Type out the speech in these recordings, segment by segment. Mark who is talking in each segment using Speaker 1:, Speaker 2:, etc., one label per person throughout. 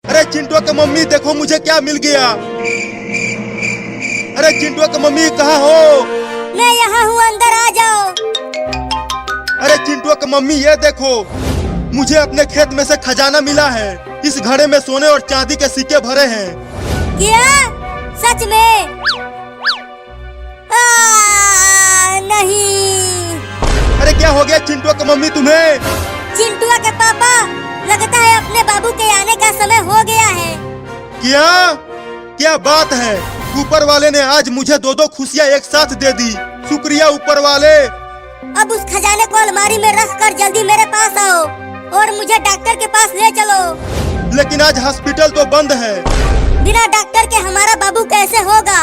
Speaker 1: अरे चिंटू की मम्मी देखो मुझे क्या मिल गया। अरे चिंटू की मम्मी कहाँ हो?
Speaker 2: मैं यहाँ हूँ, अंदर आ जाओ।
Speaker 1: अरे चिंटू की मम्मी ये देखो, मुझे अपने खेत में से खजाना मिला है। इस घड़े में सोने और चांदी के सिक्के भरे हैं।
Speaker 2: क्या? सच में? नहीं।
Speaker 1: अरे क्या हो गया चिंटू की मम्मी तुम्हें?
Speaker 2: चिंटू के पापा, लगता है अपने बाबू के आने का समय हो गया है।
Speaker 1: क्या क्या बात है? ऊपर वाले ने आज मुझे दो खुशियाँ एक साथ दे दी। शुक्रिया ऊपर वाले।
Speaker 2: अब उस खजाने को अलमारी में रख कर जल्दी मेरे पास आओ और मुझे डॉक्टर के पास ले चलो।
Speaker 1: लेकिन आज हॉस्पिटल तो बंद है।
Speaker 2: बिना डॉक्टर के हमारा बाबू कैसे होगा?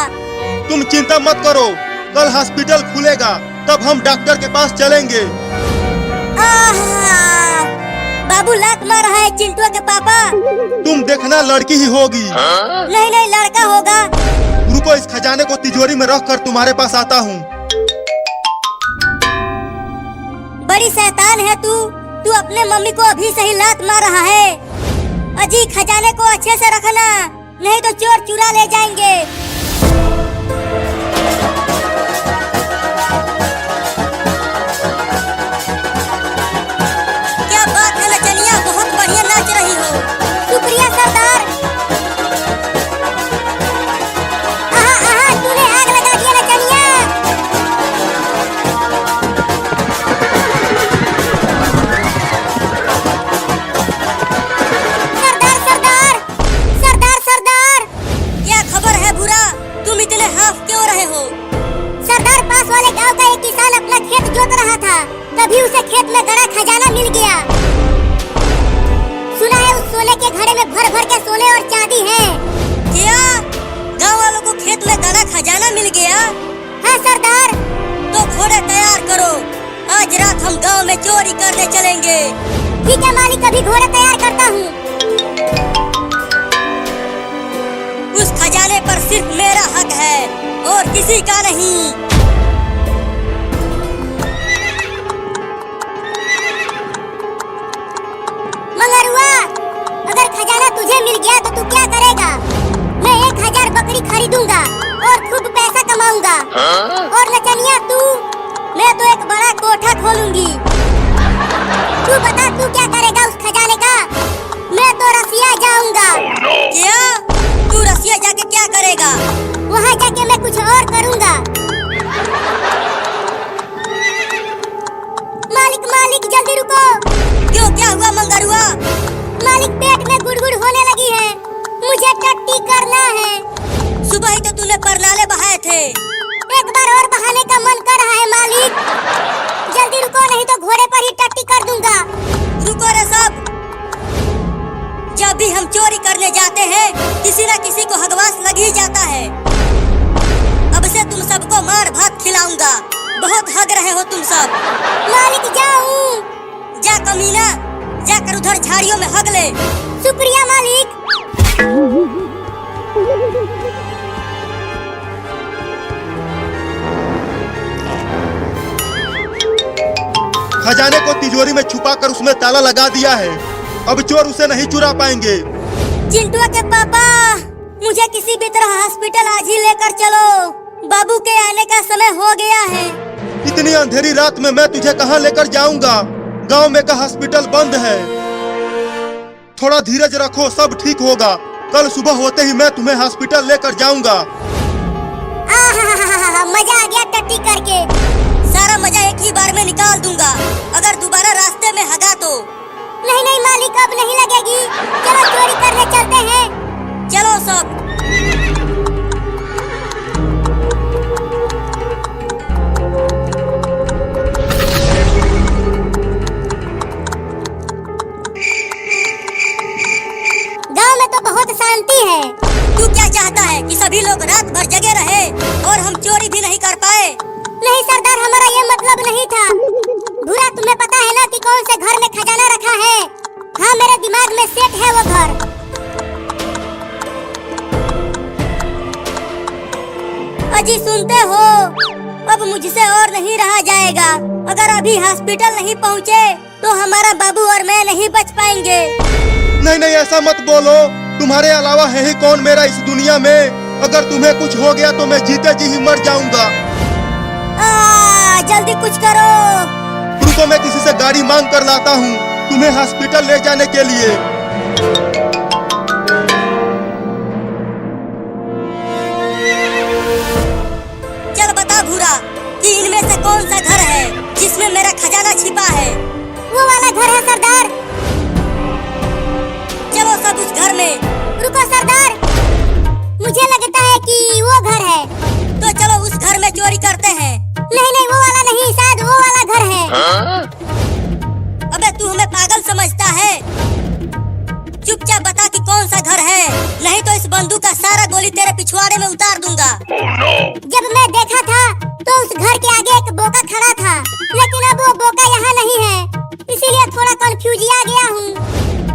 Speaker 1: तुम चिंता मत करो, कल हॉस्पिटल खुलेगा तब हम डॉक्टर के पास चलेंगे।
Speaker 2: बाबू लात मार रहा है चिंटू के पापा।
Speaker 1: तुम देखना लड़की ही होगी।
Speaker 2: नहीं नहीं, लड़का होगा।
Speaker 1: रुको, इस खजाने को तिजोरी में रख कर तुम्हारे पास आता हूँ।
Speaker 2: बड़ी शैतान है तू अपने मम्मी को अभी से ही लात मार रहा है। अजी, खजाने को अच्छे से रखना, नहीं तो चोर चुरा ले जाएंगे। क्या बात है नचनिया, बहुत बढ़िया नाच रही हो। शुक्रिया सरदार। तूने आग लगा दिया नचनिया। सरदार, क्या खबर है बुरा? तुम इतने हाफ क्यों रहे हो? सरदार, पास वाले गांव का एक किसान अपना खेत जोत रहा था, तभी उसे खेत में गड़ा खजाना मिल गया। सुना है उस सोने के घड़े में भर भर के सोने और चांदी है। क्या? गांव वालों को खेत में गड़ा खजाना मिल गया? हाँ सरदार। तो घोड़े तैयार करो, आज रात हम गांव में चोरी करने चलेंगे। ठीक है मालिक, अभी घोड़े तैयार करता हूँ। उस खजाने पर सिर्फ मेरा हक है और किसी का नहीं। मंगरुआ, अगर खजाना तुझे मिल गया तो तू क्या करेगा? मैं 1000 बकरी खरीदूंगा और खूब पैसा कमाऊंगा। और नचनिया तू? मैं तो एक बड़ा कोठा खोलूंगी। तू बता, तू क्या करेगा उस खजाने का? मैं तो रसिया जाऊंगा। क्या? तू रसिया जाके क्या करेगा? वहाँ जाके मैं कुछ और करूँगा। मालिक जल्दी रुको। क्यों, क्या हुआ मंगरुआ? मालिक, पेट में गुड़गुड़ होने लगी है, मुझे टट्टी करना है। सुबह ही तो तूने परनाले बहाए थे। एक बार और बहाने का मन कर रहा है मालिक। जल्दी रुको, नहीं तो घोड़े पर ही टट्टी कर दूंगा। रुको रे सब, जब भी हम चोरी करने जाते हैं किसी न किसी को हगवास लग ही जाता है। अब से तुम सबको मार भात खिलाऊंगा। बहुत हग रहे हो तुम सब। मालिक, जाऊं? जा कमीना, जाकर उधर झाड़ियों में हग ले। शुक्रिया मालिक।
Speaker 1: खजाने को तिजोरी में छुपाकर उसमें ताला लगा दिया है। अब चोर उसे नहीं चुरा पाएंगे।
Speaker 2: चिंटू के पापा, मुझे किसी भी तरह हॉस्पिटल आज ही लेकर चलो। बाबू के आने का समय हो गया है।
Speaker 1: इतनी अंधेरी रात में मैं तुझे कहाँ लेकर जाऊंगा? गांव में का हॉस्पिटल बंद है। थोड़ा धीरज रखो, सब ठीक होगा। कल सुबह होते ही मैं तुम्हें हॉस्पिटल लेकर जाऊंगा।
Speaker 2: मजा आ गया टट्टी करके। सारा मजा एक ही बार में निकाल दूंगा अगर दोबारा रास्ते में हगा तो। नहीं मालिक, अब नहीं लगेगी। चलो चोरी करने चलते हैं। चलो सब। गांव में तो बहुत शांति है। तू क्या चाहता है कि सभी लोग रात भर जगे रहे और हम चोरी भी नहीं कर पाए? नहीं सरदार, हमारा ये मतलब नहीं था। भूरा, तुम्हें पता है ना कि कौन से घर में खजाना रखा है? हाँ, मेरे दिमाग में सेट है वो घर। अजी सुनते हो? अब मुझसे और नहीं रहा जाएगा। अगर अभी हॉस्पिटल नहीं पहुँचे तो हमारा बाबू और मैं नहीं बच पाएंगे।
Speaker 1: नहीं ऐसा मत बोलो, तुम्हारे अलावा है ही कौन मेरा इस दुनिया में। अगर तुम्हें कुछ हो गया तो मैं जीते जी ही मर जाऊंगा।
Speaker 2: जल्दी कुछ करो।
Speaker 1: रुको, मैं किसी से गाड़ी मांग कर लाता हूँ तुम्हें हॉस्पिटल ले जाने के लिए।
Speaker 2: चल बता भूरा कि इनमें से कौन सा घर है जिसमें मेरा खजाना छिपा है। वो वाला घर है सरदार। चलो सब उस घर में। रुको सरदार, मुझे लगता है कि वो घर है। तो चलो उस घर में चोरी करते हैं। नहीं नहीं, वो वाला नहीं, शायद वो वाला घर है। अबे तू हमें पागल समझता है? चुपचाप बता कि कौन सा घर है, नहीं तो इस बंदूक का सारा गोली तेरे पिछवाड़े में उतार दूंगा। जब मैं देखा था तो उस घर के आगे एक बोका खड़ा था, लेकिन अब वो बोका यहाँ नहीं है, इसीलिए थोड़ा कंफ्यूजिया गया हूँ।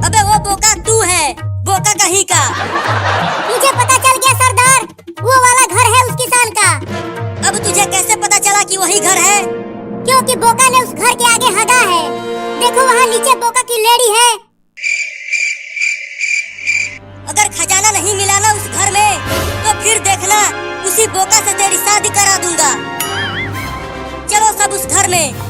Speaker 2: अबे वो बोका तू है, बोका कहीं का। मुझे पता चल गया सरदार, वो वाला घर है उस किसान का। अब तुझे कैसे पता चला कि वही घर है? क्योंकि बोका ने उस घर के आगे हगा है। देखो वहाँ नीचे बोका की लेडी है। अगर खजाना नहीं मिला ना उस घर में, तो फिर देखना उसी बोका से तेरी शादी करा दूंगा। चलो सब उस घर में।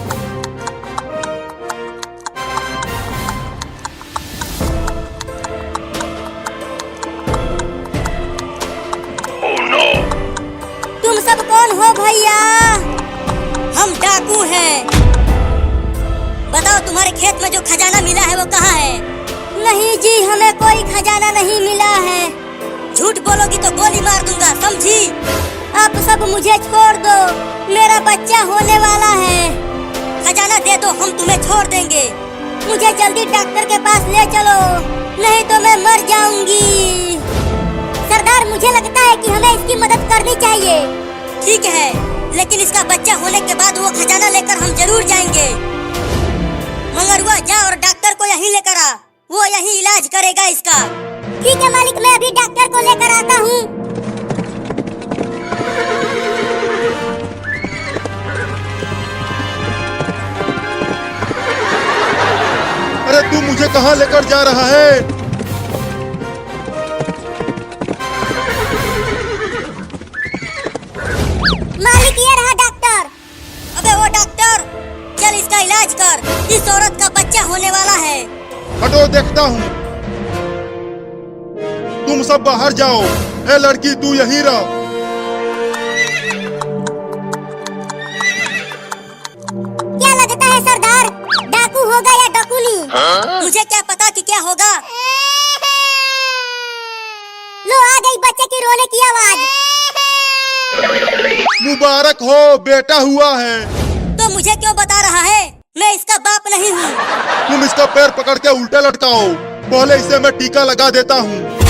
Speaker 2: तुम सब कौन हो भैया? हम डाकू हैं। बताओ तुम्हारे खेत में जो खजाना मिला है वो कहाँ है? नहीं जी, हमें कोई खजाना नहीं मिला है। झूठ बोलोगी तो गोली मार दूंगा, समझी? आप सब मुझे छोड़ दो, मेरा बच्चा होने वाला है। खजाना दे दो, हम तुम्हें छोड़ देंगे। मुझे जल्दी डॉक्टर के पास ले चलो, नहीं तो मैं मर जाऊंगी। सरदार, मुझे लगता है कि हमें इसकी मदद करनी चाहिए। ठीक है, लेकिन इसका बच्चा होने के बाद वो खजाना लेकर हम जरूर जाएंगे। मंगरुआ, जा और डॉक्टर को यहीं लेकर आ, वो यहीं इलाज करेगा इसका। ठीक है मालिक, मैं अभी डॉक्टर को लेकर आता हूँ।
Speaker 1: अरे तू मुझे कहाँ लेकर जा रहा है?
Speaker 2: मालिक, ये रहा डॉक्टर। अबे वो डॉक्टर, चल इसका इलाज कर, इस औरत का बच्चा होने वाला है।
Speaker 1: हटो, देखता हूँ। तुम सब बाहर जाओ। ए लड़की, तू यहीं रह।
Speaker 2: क्या लगता है सरदार, डाकू होगा या डाकूनी? मुझे क्या पता कि क्या होगा। लो, आ गई बच्चे की रोने की आवाज।
Speaker 1: मुबारक हो, बेटा हुआ है।
Speaker 2: तो मुझे क्यों बता रहा है? मैं इसका बाप नहीं हूँ।
Speaker 1: तुम इसका पैर पकड़ के उल्टा लटकाओ, पहले इसे मैं टीका लगा देता हूँ।